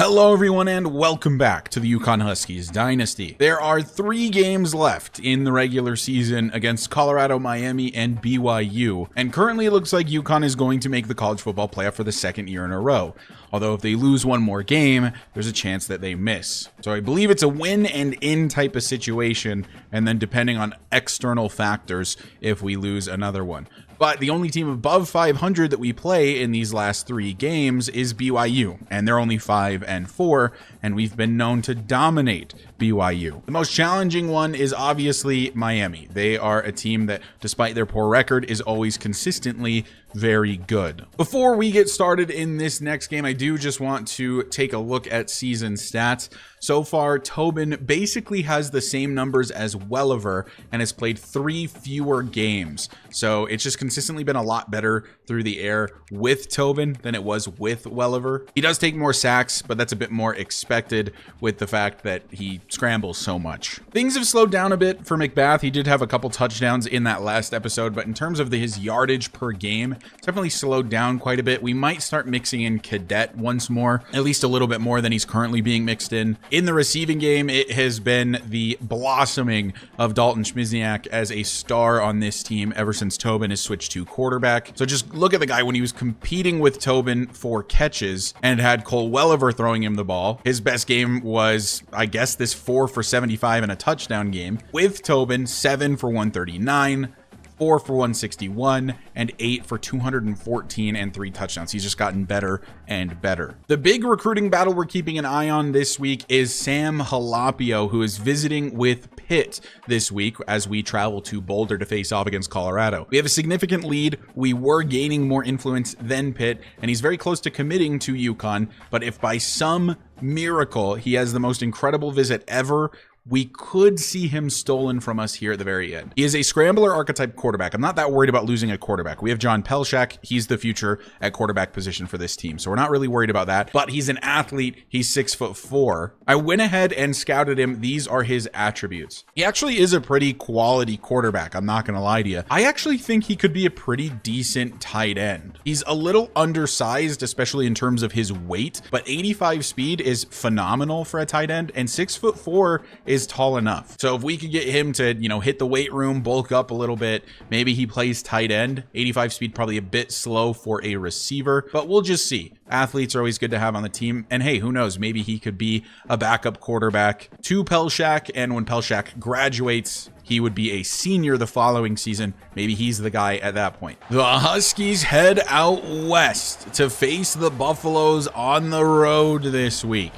Hello everyone and welcome back to the UConn Huskies Dynasty. There are 3 games left in the regular season against Colorado, Miami, and BYU, and currently it looks like UConn is going to make the college football playoff for the 2nd year in a row. Although if they lose one more game, there's a chance that they miss. So I believe it's a win and in type of situation, and then depending on external factors, if we lose another one. But the only team above 500 that we play in these last 3 games is BYU, and they're only 5-4, and we've been known to dominate BYU. The most challenging one is obviously Miami. They are a team that, despite their poor record, is always consistently very good. Before we get started in this next game, I do just want to take a look at season stats. So far, Tobin basically has the same numbers as Welliver and has played 3 fewer games. So it's just consistently been a lot better through the air with Tobin than it was with Welliver. He does take more sacks, but that's a bit more expected with the fact that he scrambles so much. Things have slowed down a bit for McBath. He did have a couple touchdowns in that last episode, but in terms of his yardage per game, it's definitely slowed down quite a bit. We might start mixing in Cadet once more, at least a little bit more than he's currently being mixed in. In the receiving game, it has been the blossoming of Dalton Schmizniak as a star on this team ever since Tobin has switched to quarterback. So just look at the guy when he was competing with Tobin for catches and had Cole Welliver throwing him the ball. His best game was, I guess, this 4 for 75 and a touchdown game. With Tobin, 7 for 139. 4 for 161 and 8 for 214 and 3 touchdowns. He's just gotten better and better. The big recruiting battle we're keeping an eye on this week is Sam Halapio, who is visiting with Pitt this week as we travel to Boulder to face off against Colorado. We have a significant lead. We were gaining more influence than Pitt, and he's very close to committing to UConn, but if by some miracle he has the most incredible visit ever, we could see him stolen from us here at the very end. He is a scrambler archetype quarterback. I'm not that worried about losing a quarterback. We have John Pelshak. He's the future at quarterback position for this team. So we're not really worried about that, but he's an athlete. He's 6'4". I went ahead and scouted him. These are his attributes. He actually is a pretty quality quarterback. I'm not going to lie to you. I actually think he could be a pretty decent tight end. He's a little undersized, especially in terms of his weight, but 85 speed is phenomenal for a tight end, and 6'4" is tall enough. So if we could get him to, hit the weight room, bulk up a little bit, maybe he plays tight end. 85 speed, probably a bit slow for a receiver, but we'll just see. Athletes are always good to have on the team. And hey, who knows? Maybe he could be a backup quarterback to Pelshak. And when Pelshak graduates, he would be a senior the following season. Maybe he's the guy at that point. The Huskies head out west to face the Buffaloes on the road this week.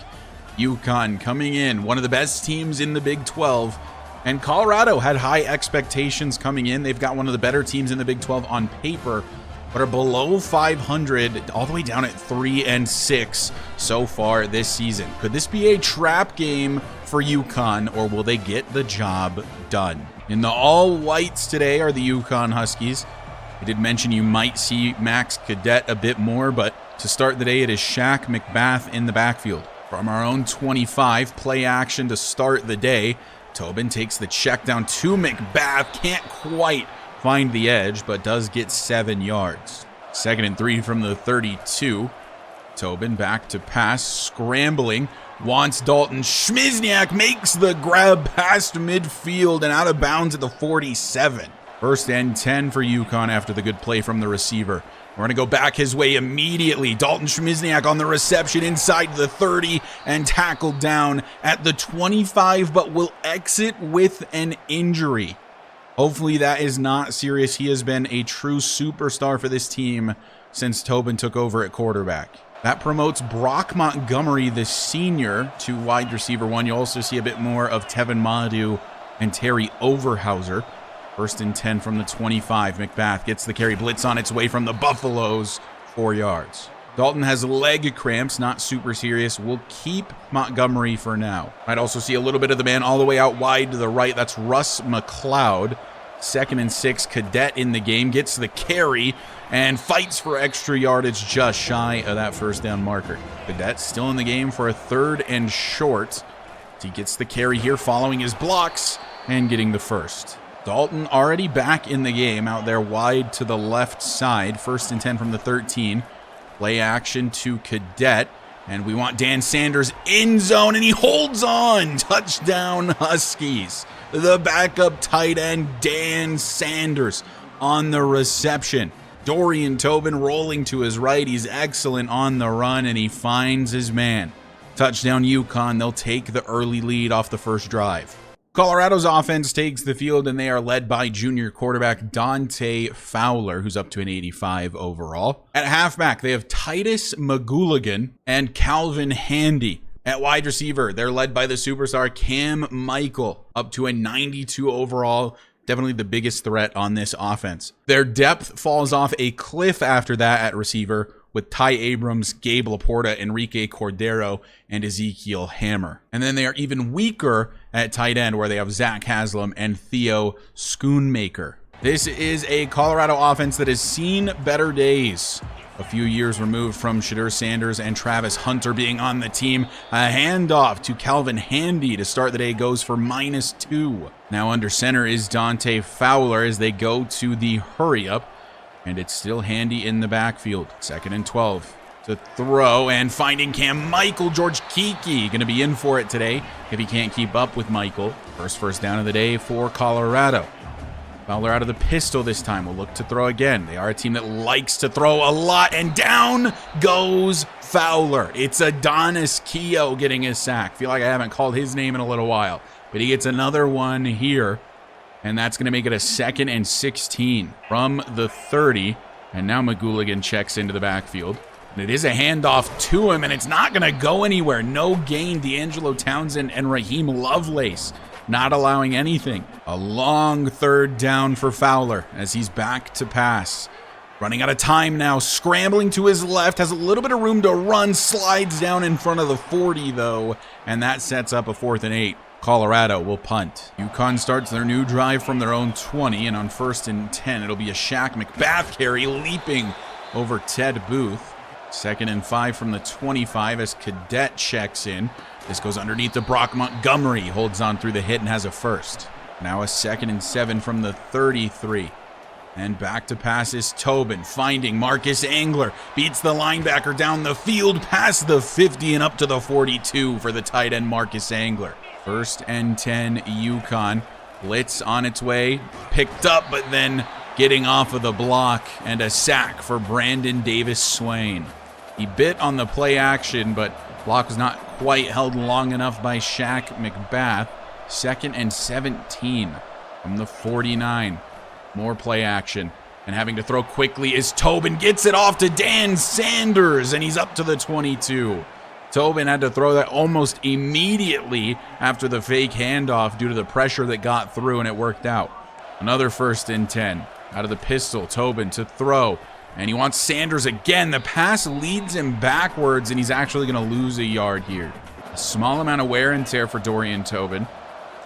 UConn coming in, one of the best teams in the Big 12, and Colorado had high expectations coming in. They've got one of the better teams in the Big 12 on paper, but are below 500, all the way down at 3-6 so far this season. Could this be a trap game for UConn, or will they get the job done? In the all whites today are the UConn Huskies. I did mention you might see Max Cadet a bit more, but to start the day, it is Shaq McBath in the backfield. From our own 25, play action to start the day. Tobin takes the check down to McBath. Can't quite find the edge, but does get 7 yards. 2nd and 3 from the 32. Tobin back to pass, scrambling. Wants Dalton. Schmizniak makes the grab past midfield and out of bounds at the 47. 1st and 10 for UConn after the good play from the receiver. We're going to go back his way immediately. Dalton Schmizniak on the reception inside the 30 and tackled down at the 25, but will exit with an injury. Hopefully that is not serious. He has been a true superstar for this team since Tobin took over at quarterback. That promotes Brock Montgomery, the senior, to wide receiver 1. You'll also see a bit more of Tevin Madu and Terry Overhauser. 1st and 10 from the 25. McBath gets the carry. Blitz on its way from the Buffaloes. 4 yards. Dalton has leg cramps, not super serious. We'll keep Montgomery for now. Might also see a little bit of the man all the way out wide to the right. That's Russ McLeod. 2nd and 6. Cadet in the game. Gets the carry and fights for extra yardage just shy of that 1st down marker. Cadet still in the game for a 3rd and short. He gets the carry here following his blocks and getting the 1st. Dalton already back in the game out there wide to the left side. 1st and 10 from the 13. Play action to Cadet. And we want Dan Sanders in zone, and he holds on. Touchdown, Huskies. The backup tight end, Dan Sanders, on the reception. Dorian Tobin rolling to his right. He's excellent on the run, and he finds his man. Touchdown, UConn. They'll take the early lead off the first drive. Colorado's offense takes the field, and they are led by junior quarterback Dante Fowler, who's up to an 85 overall. At halfback, they have Titus McGooligan and Calvin Handy. At wide receiver, they're led by the superstar Cam Michael, up to a 92 overall. Definitely the biggest threat on this offense. Their depth falls off a cliff after that at receiver, with Ty Abrams, Gabe Laporta, Enrique Cordero, and Ezekiel Hammer. And then they are even weaker at tight end, where they have Zach Haslam and Theo Schoonmaker. This is a Colorado offense that has seen better days. A few years removed from Shadur Sanders and Travis Hunter being on the team. A handoff to Calvin Handy to start the day goes for -2. Now under center is Dante Fowler as they go to the hurry up. And it's still Handy in the backfield. 2nd and 12 to throw, and finding Cam Michael. George Kiki going to be in for it today if he can't keep up with Michael. First down of the day for Colorado. Fowler out of the pistol this time. Will look to throw again. They are a team that likes to throw a lot, and down goes Fowler. It's Adonis Keough getting his sack. Feel like I haven't called his name in a little while, but he gets another one here. And that's going to make it a 2nd and 16 from the 30. And now McGooligan checks into the backfield. And it is a handoff to him, and it's not going to go anywhere. No gain. D'Angelo Townsend and Raheem Lovelace not allowing anything. A long 3rd down for Fowler as he's back to pass. Running out of time now. Scrambling to his left. Has a little bit of room to run. Slides down in front of the 40, though. And that sets up a 4th and 8. Colorado will punt. UConn starts their new drive from their own 20, and on 1st and 10, it'll be a Shaq McBath carry leaping over Ted Booth. 2nd and 5 from the 25 as Cadet checks in. This goes underneath to Brock Montgomery, holds on through the hit and has a first. Now a 2nd and 7 from the 33. And back to pass is Tobin, finding Marcus Angler. Beats the linebacker down the field, past the 50 and up to the 42 for the tight end Marcus Angler. 1st and 10, UConn. Blitz on its way, picked up, but then getting off of the block, and a sack for Brandon Davis Swain. He bit on the play action, but block was not quite held long enough by Shaq McBath. 2nd and 17 from the 49. More play action, and having to throw quickly is Tobin. Gets it off to Dan Sanders, and he's up to the 22. Tobin had to throw that almost immediately after the fake handoff due to the pressure that got through, and it worked out. Another 1st and 10. Out of the pistol, Tobin to throw. And he wants Sanders again. The pass leads him backwards, and he's actually going to lose a yard here. A small amount of wear and tear for Dorian Tobin.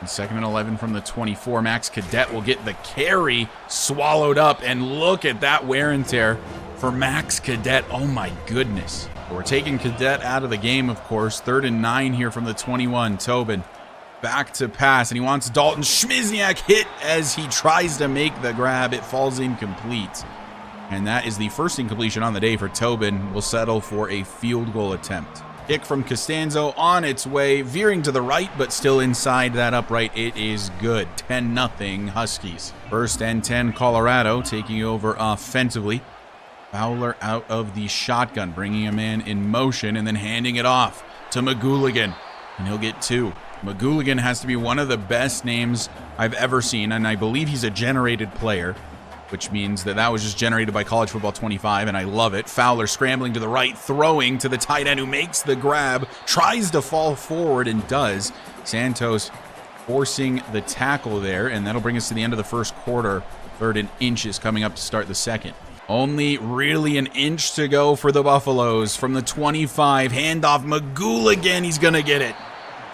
And 2nd and 11 from the 24. Max Cadet will get the carry swallowed up. And look at that wear and tear for Max Cadet. Oh, my goodness. We're taking Cadet out of the game, of course. 3rd and 9 here from the 21. Tobin back to pass, and he wants Dalton Schmizniak hit as he tries to make the grab. It falls incomplete. And that is the first incompletion on the day for Tobin. Will settle for a field goal attempt. Kick from Costanzo on its way, veering to the right, but still inside that upright. It is good. 10-0 Huskies. 1st and 10 Colorado, taking over offensively. Fowler out of the shotgun, bringing a man in motion and then handing it off to McGooligan, and he'll get 2. McGooligan has to be one of the best names I've ever seen, and I believe he's a generated player, which means that was just generated by College Football 25, and I love it. Fowler scrambling to the right, throwing to the tight end who makes the grab, tries to fall forward and does. Santos forcing the tackle there, and that'll bring us to the end of the first quarter. 3rd and inches coming up to start the second. Only really an inch to go for the Buffaloes from the 25. Handoff McGooligan. He's going to get it.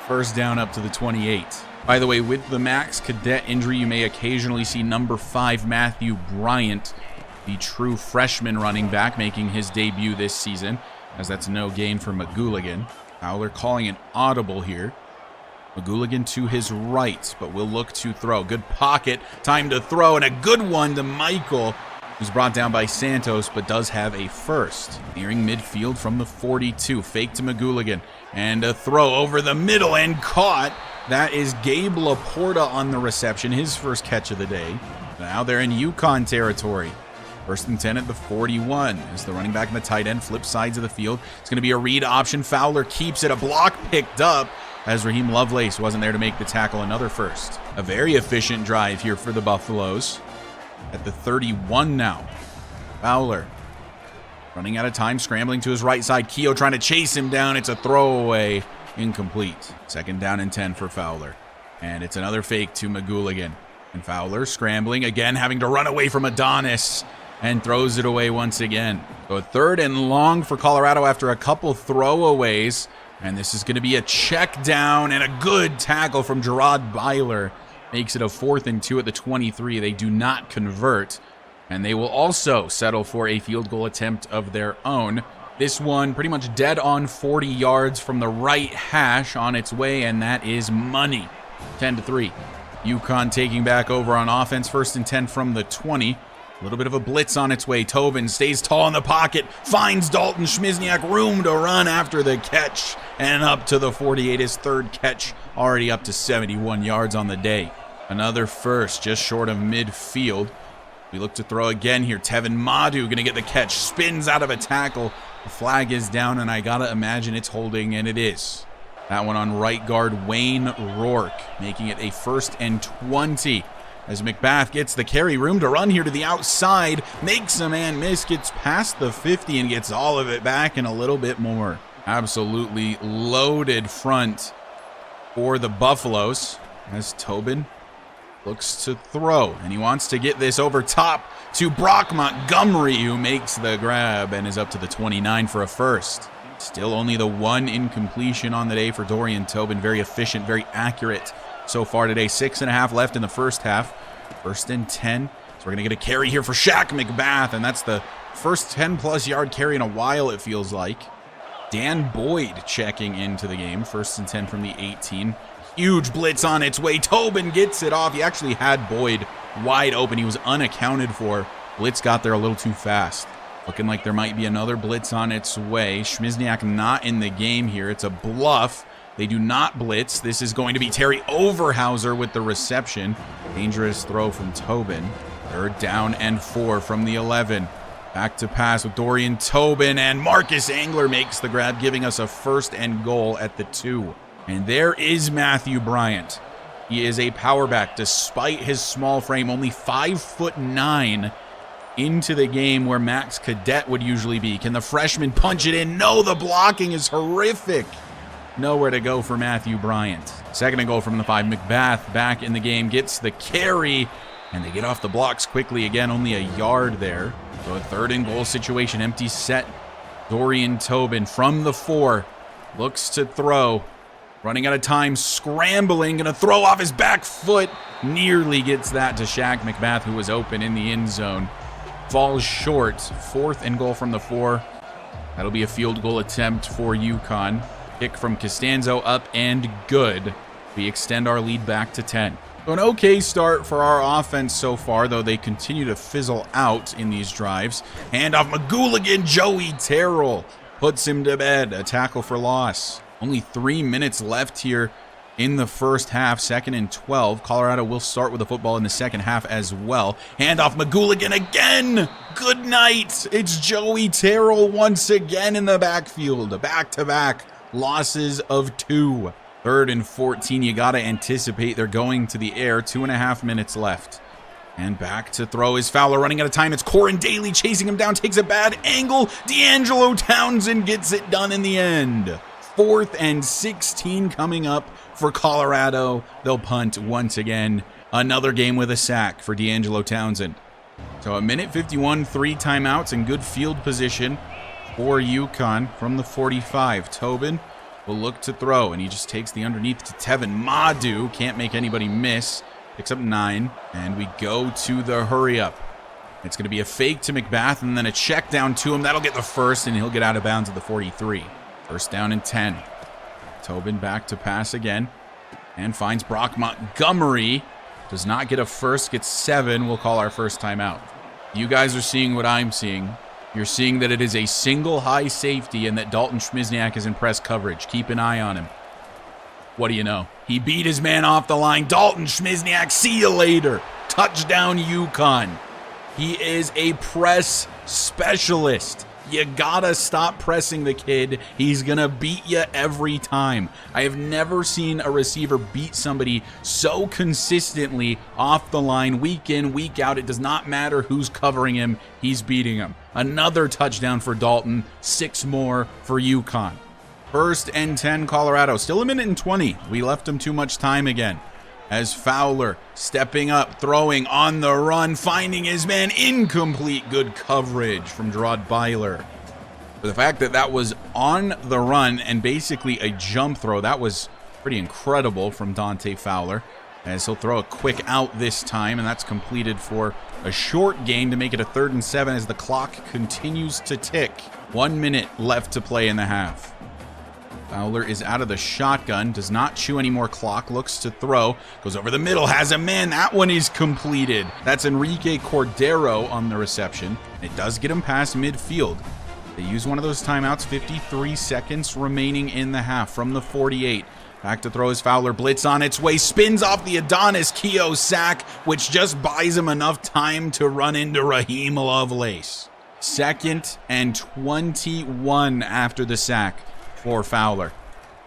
1st down up to the 28. By the way, with the Max Cadet injury, you may occasionally see number 5 Matthew Bryant, the true freshman running back, making his debut this season, as that's no gain for McGooligan. Fowler calling an audible here. McGooligan to his right, but will look to throw. Good pocket, time to throw, and a good one to Michael. who's brought down by Santos, but does have a first. Nearing midfield from the 42. Fake to McGooligan. And a throw over the middle and caught. That is Gabe Laporta on the reception, his first catch of the day. Now they're in UConn territory. 1st and 10 at the 41 as the running back and the tight end flip sides of the field. It's going to be a read option. Fowler keeps it. A block picked up as Raheem Lovelace wasn't there to make the tackle. Another first. A very efficient drive here for the Buffaloes. At the 31 now. Fowler running out of time, scrambling to his right side. Keogh trying to chase him down. It's a throwaway. Incomplete. 2nd down and 10 for Fowler. And it's another fake to McGooligan. And Fowler scrambling again, having to run away from Adonis. And throws it away once again. So a 3rd and long for Colorado after a couple throwaways. And this is going to be a check down and a good tackle from Gerard Byler. Makes it a 4th and 2 at the 23. They do not convert. And they will also settle for a field goal attempt of their own. This one pretty much dead on 40 yards from the right hash on its way. And that is money. 10-3. UConn taking back over on offense. 1st and 10 from the 20. A little bit of a blitz on its way. Tobin stays tall in the pocket, finds Dalton Schmizniak room to run after the catch, and up to the 48, his 3rd catch, already up to 71 yards on the day. Another first, just short of midfield. We look to throw again here. Tevin Madu going to get the catch, spins out of a tackle. The flag is down, and I got to imagine it's holding, and it is. That one on right guard, Wayne Rourke, making it a 1st and 20. As McBath gets the carry, room to run here to the outside, makes a man miss, gets past the 50 and gets all of it back and a little bit more. Absolutely loaded front for the Buffaloes as Tobin looks to throw. And he wants to get this over top to Brock Montgomery, who makes the grab and is up to the 29 for a first. Still only the 1 incompletion on the day for Dorian Tobin. Very efficient, very accurate so far today. 6.5 left in the first half. 1st and 10. So we're going to get a carry here for Shaq McBath, and that's the first 10-plus yard carry in a while, it feels like. Dan Boyd checking into the game. 1st and 10 from the 18. Huge blitz on its way. Tobin gets it off. He actually had Boyd wide open. He was unaccounted for. Blitz got there a little too fast. Looking like there might be another blitz on its way. Schmizniak not in the game here. It's a bluff. They do not blitz. This is going to be Terry Overhauser with the reception. Dangerous throw from Tobin. 3rd down and 4 from the 11. Back to pass with Dorian Tobin, and Marcus Angler makes the grab, giving us a 1st and goal at the 2. And there is Matthew Bryant. He is a power back despite his small frame, only 5'9" into the game where Max Cadet would usually be. Can the freshman punch it in? No, the blocking is horrific. Nowhere to go for Matthew Bryant. 2nd and goal from the 5. McBath back in the game, gets the carry, and they get off the blocks quickly. Again, only a yard there. So a 3rd and goal situation, empty set. Dorian Tobin from the 4, looks to throw. Running out of time, scrambling, gonna throw off his back foot. Nearly gets that to Shaq McBath, who was open in the end zone. Falls short. 4th and goal from the 4. That'll be a field goal attempt for UConn. Kick from Costanzo up and good. We extend our lead back to 10. So an okay start for our offense so far, though they continue to fizzle out in these drives. Hand off McGooligan, Joey Terrell puts him to bed. A tackle for loss. Only 3 minutes left here in the first half. 2nd and 12. Colorado will start with the football in the second half as well. Hand off McGooligan again. Good night. It's Joey Terrell once again in the backfield. Back-to-back losses of 2. 3rd and 14. You got to anticipate they're going to the air. 2.5 minutes left. And back to throw is Fowler running out of time. It's Corin Daly chasing him down. Takes a bad angle. D'Angelo Townsend gets it done in the end. 4th and 16 coming up for Colorado. They'll punt once again. Another game with a sack for D'Angelo Townsend. So a minute 51, 3 timeouts, and good field position for UConn from the 45. Tobin will look to throw, and he just takes the underneath to Tevin Madu. Can't make anybody miss. Picks up 9, and we go to the hurry up. It's going to be a fake to McBath, and then a check down to him. That'll get the first, and he'll get out of bounds at the 43. 1st down and 10. Tobin back to pass again, and finds Brock Montgomery. Does not get a first, gets 7. We'll call our first timeout. You guys are seeing what I'm seeing. You're seeing that it is a single high safety and that Dalton Schmizniak is in press coverage. Keep an eye on him. What do you know? He beat his man off the line. Dalton Schmizniak, see you later. Touchdown, UConn. He is a press specialist. You gotta stop pressing the kid. He's gonna beat you every time. I have never seen a receiver beat somebody so consistently off the line, week in, week out. It does not matter who's covering him. He's beating him. Another touchdown for Dalton. 6 more for UConn. 1st and 10 Colorado. Still 1:20. We left him too much time again. As Fowler stepping up, throwing on the run, finding his man, incomplete. Good coverage from Gerard Byler. For the fact that that was on the run and basically a jump throw, that was pretty incredible from Dante Fowler. As he'll throw a quick out this time, and that's completed for a short gain to make it a 3rd and 7 as the clock continues to tick. 1 minute left to play in the half. Fowler is out of the shotgun, does not chew any more clock, looks to throw, goes over the middle, has a man, that one is completed. That's Enrique Cordero on the reception. It does get him past midfield. They use one of those timeouts, 53 seconds remaining in the half from the 48. Back to throw his Fowler, blitz on its way, spins off the Adonis Keough sack, which just buys him enough time to run into Raheem Lovelace. 2nd and 21 after the sack for Fowler.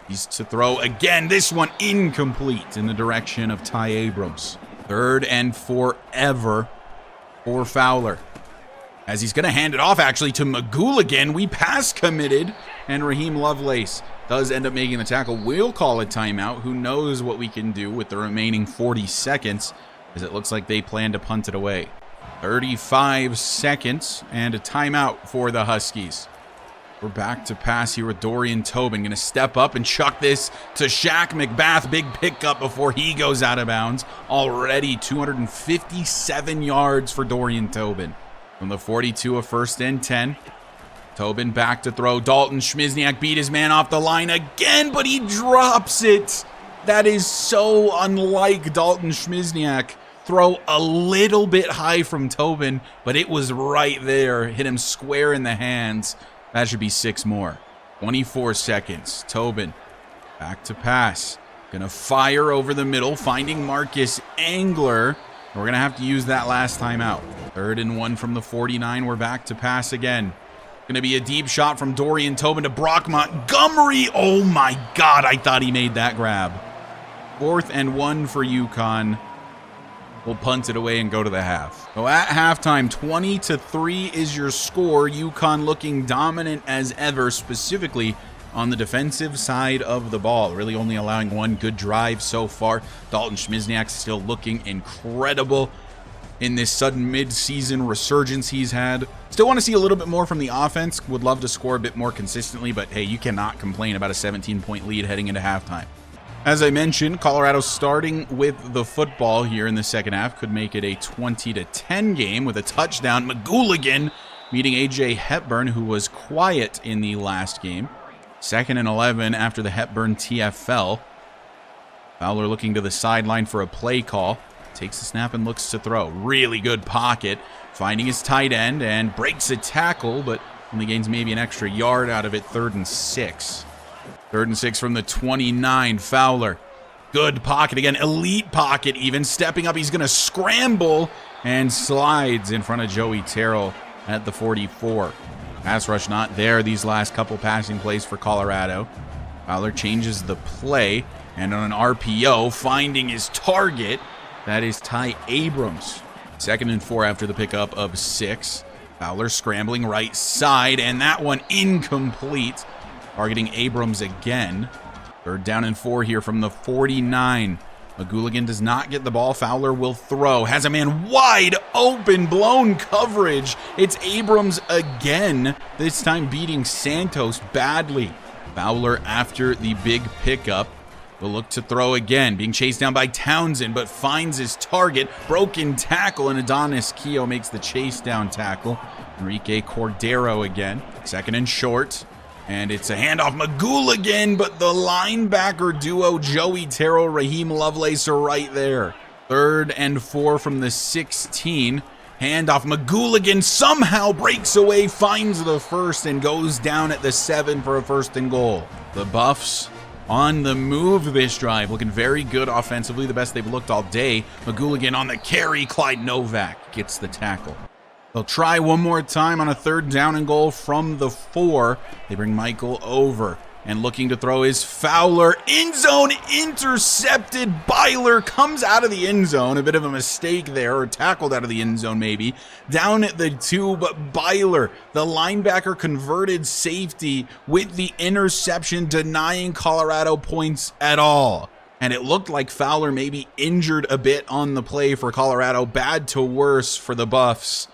He's to throw again, this one incomplete in the direction of Ty Abrams. 3rd and forever for Fowler. As he's going to hand it off actually to McGooligan. We pass committed, and Raheem Lovelace does end up making the tackle. We'll call a timeout. Who knows what we can do with the remaining 40 seconds, as it looks like they plan to punt it away. 35 seconds and a timeout for the Huskies. We're back to pass here with Dorian Tobin. Going to step up and chuck this to Shaq McBath. Big pickup before he goes out of bounds. Already 257 yards for Dorian Tobin. From the 42, a 1st and 10. Tobin back to throw. Dalton Schmizniak beat his man off the line again, but he drops it. That is so unlike Dalton Schmizniak. Throw a little bit high from Tobin, but it was right there. Hit him square in the hands. That should be 6 more. 24 seconds. Tobin back to pass. Gonna fire over the middle, finding Marcus Angler. We're gonna have to use that last time out. 3rd and 1 from the 49. We're back to pass again. Gonna be a deep shot from Dorian Tobin to Brock Montgomery. Oh my God, I thought he made that grab. 4th and 1 for UConn. We'll punt it away and go to the half. So at halftime, 20-3 is your score. UConn looking dominant as ever, specifically on the defensive side of the ball. Really only allowing 1 good drive so far. Dalton Schmizniak still looking incredible in this sudden mid-season resurgence he's had. Still want to see a little bit more from the offense. Would love to score a bit more consistently, but hey, you cannot complain about a 17-point lead heading into halftime. As I mentioned, Colorado starting with the football here in the second half could make it a 20-10 game with a touchdown. McGooligan meeting A.J. Hepburn, who was quiet in the last game. 2nd and 11 after the Hepburn TFL. Fowler looking to the sideline for a play call. Takes the snap and looks to throw. Really good pocket. Finding his tight end and breaks a tackle, but only gains maybe an extra yard out of it. 3rd and 6. 3rd and 6 from the 29. Fowler. Good pocket again. Elite pocket even. Stepping up. He's going to scramble and slides in front of Joey Terrell at the 44. Pass rush not there these last couple passing plays for Colorado. Fowler changes the play and on an RPO finding his target. That is Ty Abrams. 2nd and 4 after the pickup of 6. Fowler scrambling right side and that one incomplete. Targeting Abrams again. 3rd down and 4 here from the 49. McGooligan does not get the ball. Fowler will throw. Has a man wide open, blown coverage. It's Abrams again, this time beating Santos badly. Fowler after the big pickup. Will look to throw again, being chased down by Townsend, but finds his target. Broken tackle, and Adonis Keough makes the chase down tackle. Enrique Cordero again. 2nd and short. And it's a handoff. McGooligan, but the linebacker duo, Joey Terrell, Raheem Lovelace, are right there. 3rd and 4 from the 16. Handoff. McGooligan somehow breaks away, finds the first, and goes down at the 7 for a 1st and goal. The Buffs on the move this drive, looking very good offensively, the best they've looked all day. McGooligan on the carry. Clyde Novak gets the tackle. They'll try one more time on a 3rd down and goal from the 4. They bring Michael over. And looking to throw is Fowler. End zone intercepted. Byler comes out of the end zone. A bit of a mistake there, or tackled out of the end zone maybe. Down at the 2, but Byler, the linebacker, converted safety with the interception, denying Colorado points at all. And it looked like Fowler maybe injured a bit on the play for Colorado. Bad to worse for the Buffs.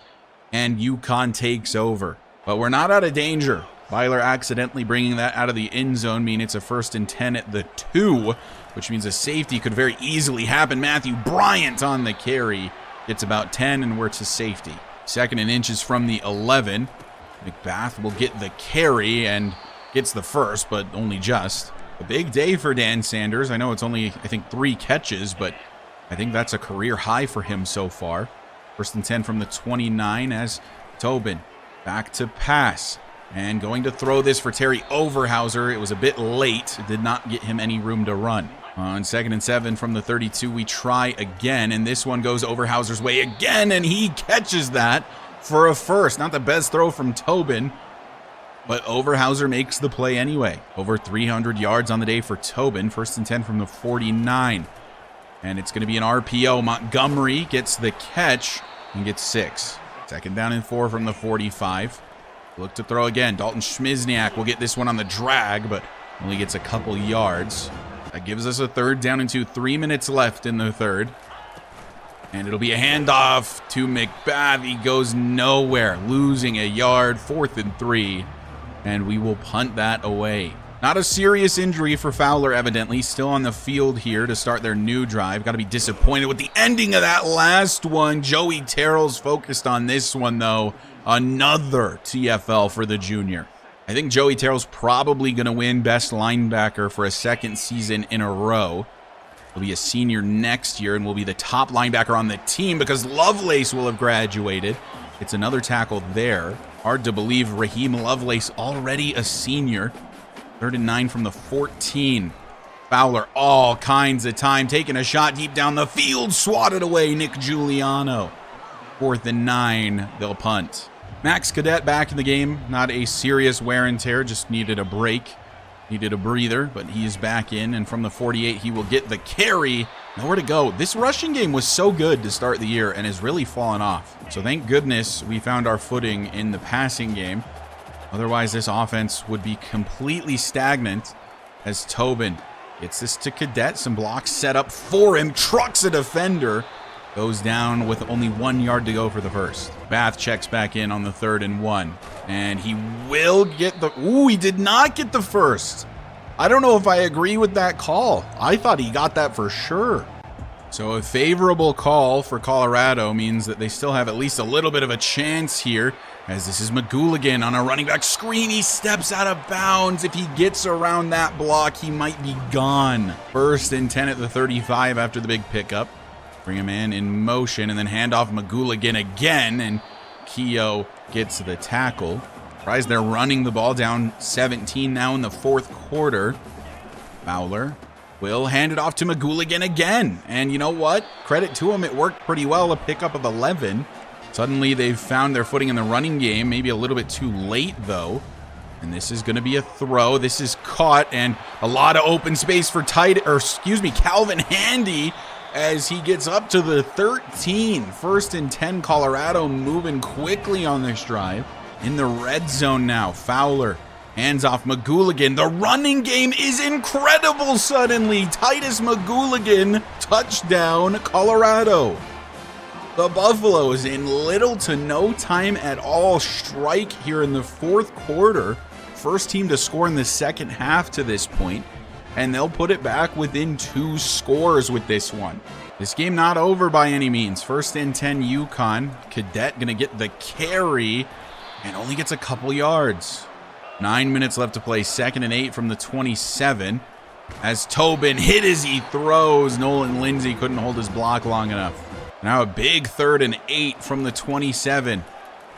And UConn takes over. But we're not out of danger. Byler accidentally bringing that out of the end zone means it's a 1st and 10 at the 2, which means a safety could very easily happen. Matthew Bryant on the carry gets about 10, and we're to safety. 2nd and inches from the 11. McBath will get the carry and gets the first, but only just. A big day for Dan Sanders. I know it's only, I think, 3 catches, but I think that's a career high for him so far. 1st and 10 from the 29 as Tobin back to pass. And going to throw this for Terry Overhauser. It was a bit late. It did not get him any room to run. On 2nd and 7 from the 32, we try again. And this one goes Overhauser's way again. And he catches that for a first. Not the best throw from Tobin, but Overhauser makes the play anyway. Over 300 yards on the day for Tobin. 1st and 10 from the 49. And it's going to be an RPO. Montgomery gets the catch and gets 6. 2nd down and 4 from the 45. Look to throw again. Dalton Schmizniak will get this one on the drag, but only gets a couple yards. That gives us a 3rd down and 2. 3 minutes left in the 3rd. And it'll be a handoff to McBath. He goes nowhere, losing a yard. 4th and 3. And we will punt that away. Not a serious injury for Fowler, evidently. Still on the field here to start their new drive. Got to be disappointed with the ending of that last one. Joey Terrell's focused on this one, though. Another TFL for the junior. I think Joey Terrell's probably going to win Best Linebacker for a 2nd season in a row. He'll be a senior next year and will be the top linebacker on the team because Lovelace will have graduated. It's another tackle there. Hard to believe Raheem Lovelace already a senior. 3rd and 9 from the 14. Fowler all kinds of time, taking a shot deep down the field, swatted away Nick Giuliano. 4th and 9, they'll punt. Max Cadet back in the game. Not a serious wear and tear, just needed a break. Needed a breather, but he is back in, and from the 48, he will get the carry. Nowhere to go. This rushing game was so good to start the year and has really fallen off. So thank goodness we found our footing in the passing game. Otherwise, this offense would be completely stagnant as Tobin gets this to Cadet. Some blocks set up for him. Trucks a defender. Goes down with only 1 yard to go for the first. Bath checks back in on the 3rd and 1. And he will get the... Ooh, he did not get the first. I don't know if I agree with that call. I thought he got that for sure. So a favorable call for Colorado means that they still have at least a little bit of a chance here, as this is McGooligan on a running back screen. He steps out of bounds. If he gets around that block, he might be gone. 1st and 10 at the 35 after the big pickup. Bring him in motion, and then hand off McGooligan again, and Keogh gets the tackle. Surprised they're running the ball down 17 now in the 4th quarter. Fowler will hand it off to McGooligan again. And you know what? Credit to him, it worked pretty well, a pickup of 11. Suddenly they've found their footing in the running game, maybe a little bit too late though. And this is going to be a throw. This is caught, and a lot of open space for Calvin Handy, as he gets up to the 13. 1st and 10, Colorado moving quickly on this drive. In the red zone now, Fowler hands off McGooligan. The running game is incredible suddenly. Titus McGooligan, touchdown, Colorado. The Buffaloes, in little to no time at all, strike here in the 4th quarter. First team to score in the 2nd half to this point. And they'll put it back within 2 scores with this one. This game not over by any means. 1st and 10, UConn. Cadet going to get the carry and only gets a couple yards. 9 minutes left to play. 2nd and 8 from the 27. As Tobin hit as he throws, Nolan Lindsay couldn't hold his block long enough. Now a big 3rd and 8 from the 27.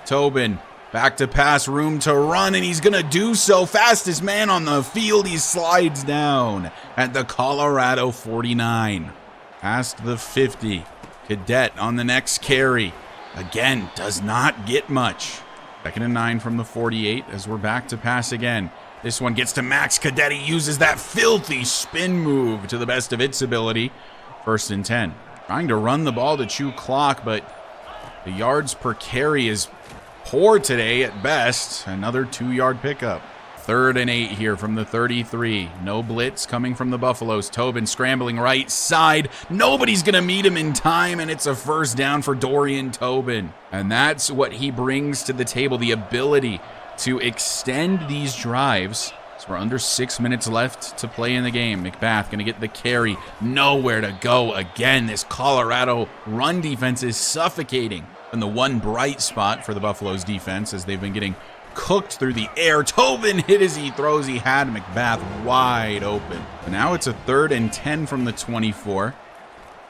Tobin back to pass, room to run, and he's going to do so. Fastest man on the field. He slides down at the Colorado 49. Past the 50. Cadet on the next carry. Again, does not get much. 2nd and 9 from the 48 as we're back to pass again. This one gets to Max Cadet. He uses that filthy spin move to the best of its ability. 1st and 10. Trying to run the ball to chew clock, but the yards per carry is poor today at best. Another 2-yard pickup. 3rd and 8 here from the 33. No blitz coming from the Buffaloes. Tobin scrambling right side. Nobody's going to meet him in time, and it's a 1st down for Dorian Tobin. And that's what he brings to the table, the ability to extend these drives. So we're under 6 minutes left to play in the game. McBath going to get the carry. Nowhere to go again. This Colorado run defense is suffocating. And the one bright spot for the Buffaloes defense as they've been getting cooked through the air. Tobin hit as he throws. He had McBath wide open. And now it's a 3rd and 10 from the 24.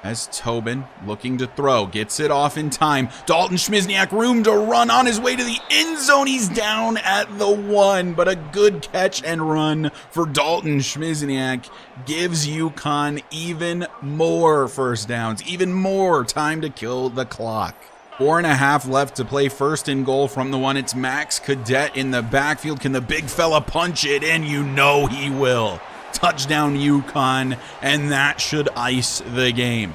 As Tobin looking to throw, gets it off in time. Dalton Schmizniak room to run on his way to the end zone. He's down at the 1, but a good catch and run for Dalton Schmizniak gives UConn even more 1st downs, even more time to kill the clock. 4.5 left to play. 1st and goal from the 1. It's Max Cadet in the backfield. Can the big fella punch it in? You know he will. Touchdown UConn, and that should ice the game.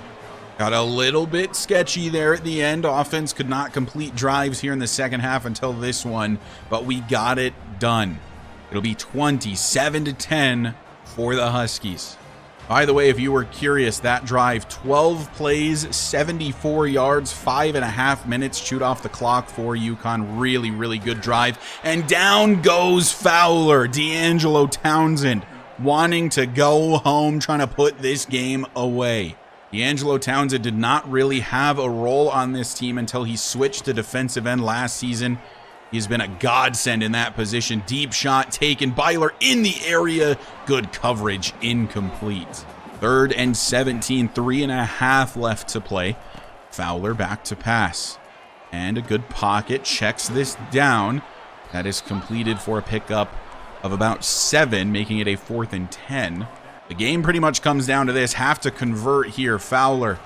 Got a little bit sketchy there at the end. Offense could not complete drives here in the 2nd half until this one, but we got it done. It'll be 27-10 for the Huskies. By the way, if you were curious, that drive, 12 plays, 74 yards, 5.5 minutes chewed off the clock for UConn. Really, really good drive. And down goes Fowler, D'Angelo Townsend, wanting to go home, trying to put this game away. D'Angelo Townsend did not really have a role on this team until he switched to defensive end last season. He's been a godsend in that position. Deep shot taken. Byler in the area. Good coverage. Incomplete. 3rd and 17. 3.5 left to play. Fowler back to pass. And a good pocket. Checks this down. That is completed for a pickup of about 7, making it a 4th and 10. The game pretty much comes down to this. Have to convert here. Fowler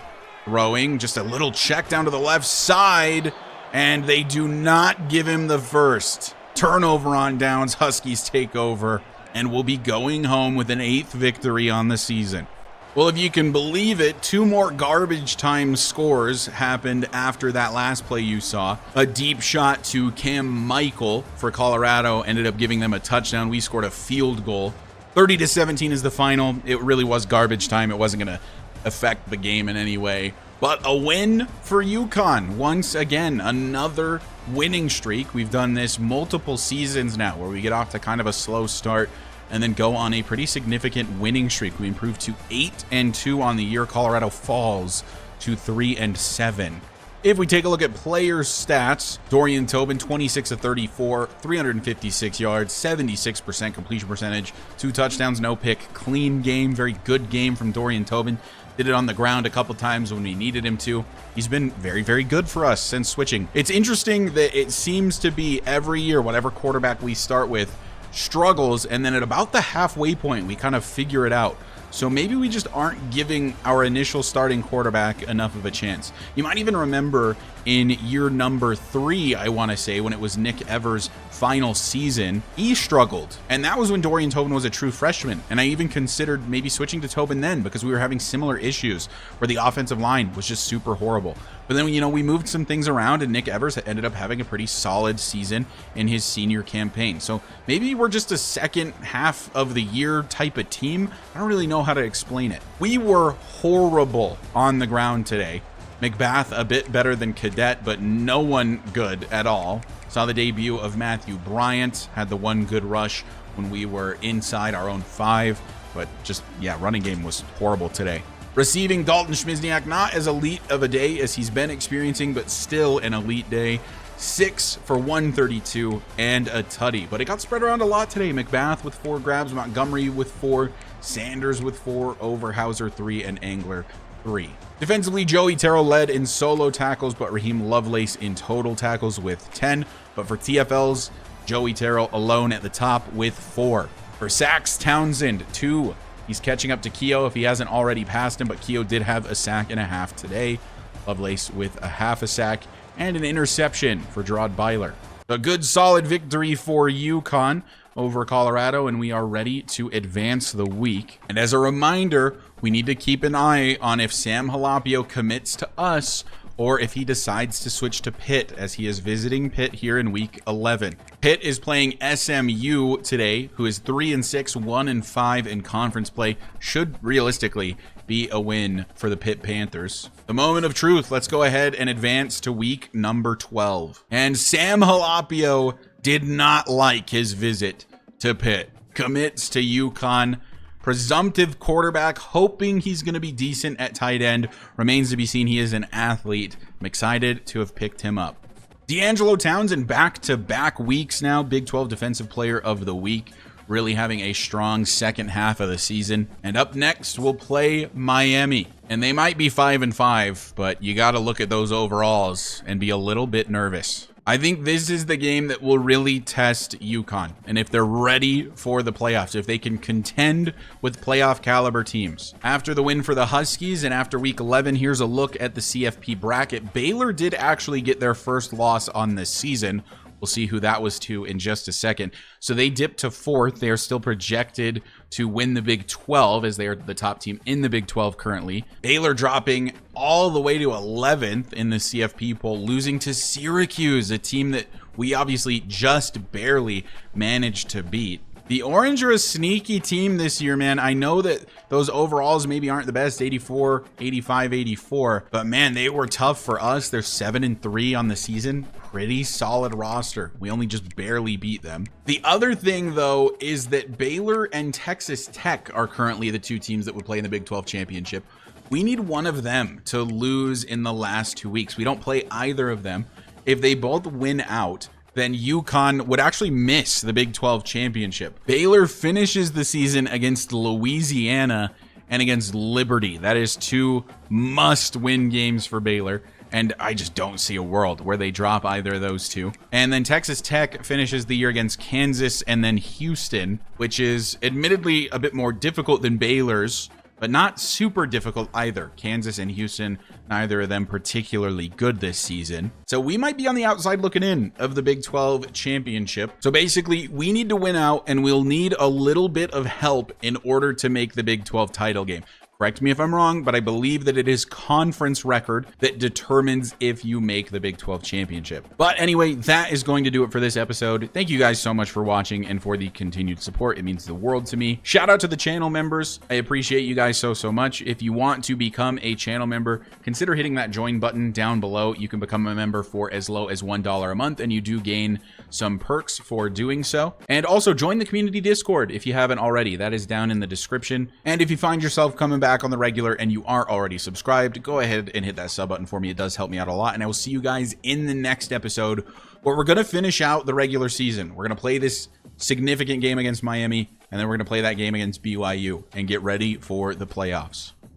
throwing. Just a little check down to the left side. And they do not give him the 1st. Turnover on downs. Huskies take over and will be going home with an 8th victory on the season. Well, if you can believe it, 2 more garbage time scores happened after that last play you saw. A deep shot to Cam Michael for Colorado ended up giving them a touchdown. We scored a field goal. 30-17 is the final. It really was garbage time. It wasn't going to affect the game in any way. But a win for UConn. Once again, another winning streak. We've done this multiple seasons now where we get off to kind of a slow start and then go on a pretty significant winning streak. We improved to 8-2 on the year. Colorado falls to 3-7. If we take a look at players' stats, Dorian Tobin, 26 of 34, 356 yards, 76% completion percentage, 2 touchdowns, no pick, clean game, very good game from Dorian Tobin. Did it on the ground a couple times when we needed him to. He's been very, very good for us since switching. It's interesting that it seems to be every year, whatever quarterback we start with struggles, and then at about the halfway point, we kind of figure it out. So maybe we just aren't giving our initial starting quarterback enough of a chance. You might even remember in year number 3, I want to say, when it was Nick Evers' final season, he struggled. And that was when Dorian Tobin was a true freshman. And I even considered maybe switching to Tobin then because we were having similar issues where the offensive line was just super horrible. But then, you know, we moved some things around and Nick Evers ended up having a pretty solid season in his senior campaign. So maybe we're just a second half of the year type of team. I don't really know how to explain it. We were horrible on the ground today. McBath a bit better than Cadet, but no one good at all. Saw the debut of Matthew Bryant, had the one good rush when we were inside our own 5, but just, yeah, running game was horrible today. Receiving, Dalton Schmizniak, not as elite of a day as he's been experiencing, but still an elite day. 6 for 132 and a tutty, but it got spread around a lot today. McBath with 4 grabs, Montgomery with 4, Sanders with 4, Overhauser 3, and Angler 3. Defensively, Joey Terrell led in solo tackles, but Raheem Lovelace in total tackles with 10. But for TFLs, Joey Terrell alone at the top with 4. For sacks, Townsend, 2. He's catching up to Keogh if he hasn't already passed him, but Keogh did have a sack and a half today. Lovelace with a half a sack and an interception for Gerard Byler. A good solid victory for UConn over Colorado, and we are ready to advance the week. And as a reminder, we need to keep an eye on if Sam Halapio commits to us or if he decides to switch to Pitt, as he is visiting Pitt here in week 11. Pitt is playing SMU today, who is 3-6, 1-5 in conference play. Should realistically be a win for the Pitt Panthers. The moment of truth. Let's go ahead and advance to week number 12. And Sam Halapio did not like his visit to Pitt. Commits to UConn. Presumptive quarterback, hoping he's going to be decent at tight end. Remains to be seen. He is an athlete. I'm excited to have picked him up. D'Angelo Townsend back-to-back weeks now. Big 12 Defensive Player of the Week. Really having a strong second half of the season. And up next, we'll play Miami. And they might be 5-5, but you got to look at those overalls and be a little bit nervous. I think this is the game that will really test UConn, and if they're ready for the playoffs, if they can contend with playoff caliber teams. After the win for the Huskies and after week 11, here's a look at the CFP bracket. Baylor did actually get their first loss on this season. We'll see who that was to in just a second. So they dipped to 4th. They are still projected to win the Big 12, as they are the top team in the Big 12 currently. Baylor dropping all the way to 11th in the CFP poll, losing to Syracuse, a team that we obviously just barely managed to beat. The Orange are a sneaky team this year, man. I know that those overalls maybe aren't the best, 84, 85, 84, but man, they were tough for us. They're 7-3 on the season. Pretty solid roster. We only just barely beat them. The other thing, though, is that Baylor and Texas Tech are currently the 2 teams that would play in the Big 12 championship. We need one of them to lose in the last 2 weeks. We don't play either of them. If they both win out, then UConn would actually miss the Big 12 championship. Baylor finishes the season against Louisiana and against Liberty. That is 2 must-win games for Baylor, and I just don't see a world where they drop either of those 2. And then Texas Tech finishes the year against Kansas and then Houston, which is admittedly a bit more difficult than Baylor's, but not super difficult either. Kansas and Houston, neither of them particularly good this season. So we might be on the outside looking in of the Big 12 championship. So basically, we need to win out, and we'll need a little bit of help in order to make the Big 12 title game. Correct me if I'm wrong, but I believe that it is conference record that determines if you make the Big 12 championship. But anyway, that is going to do it for this episode. Thank you guys so much for watching and for the continued support. It means the world to me. Shout out to the channel members. I appreciate you guys so much. If you want to become a channel member, consider hitting that join button down below. You can become a member for as low as $1 a month, and you do gain some perks for doing so. And also join the community Discord if you haven't already. That is down in the description. And if you find yourself coming back on the regular and you are already subscribed, go ahead and hit that sub button for me. It does help me out a lot, and I will see you guys in the next episode where we're going to finish out the regular season. We're going to play this significant game against Miami, and then we're going to play that game against BYU and get ready for the playoffs.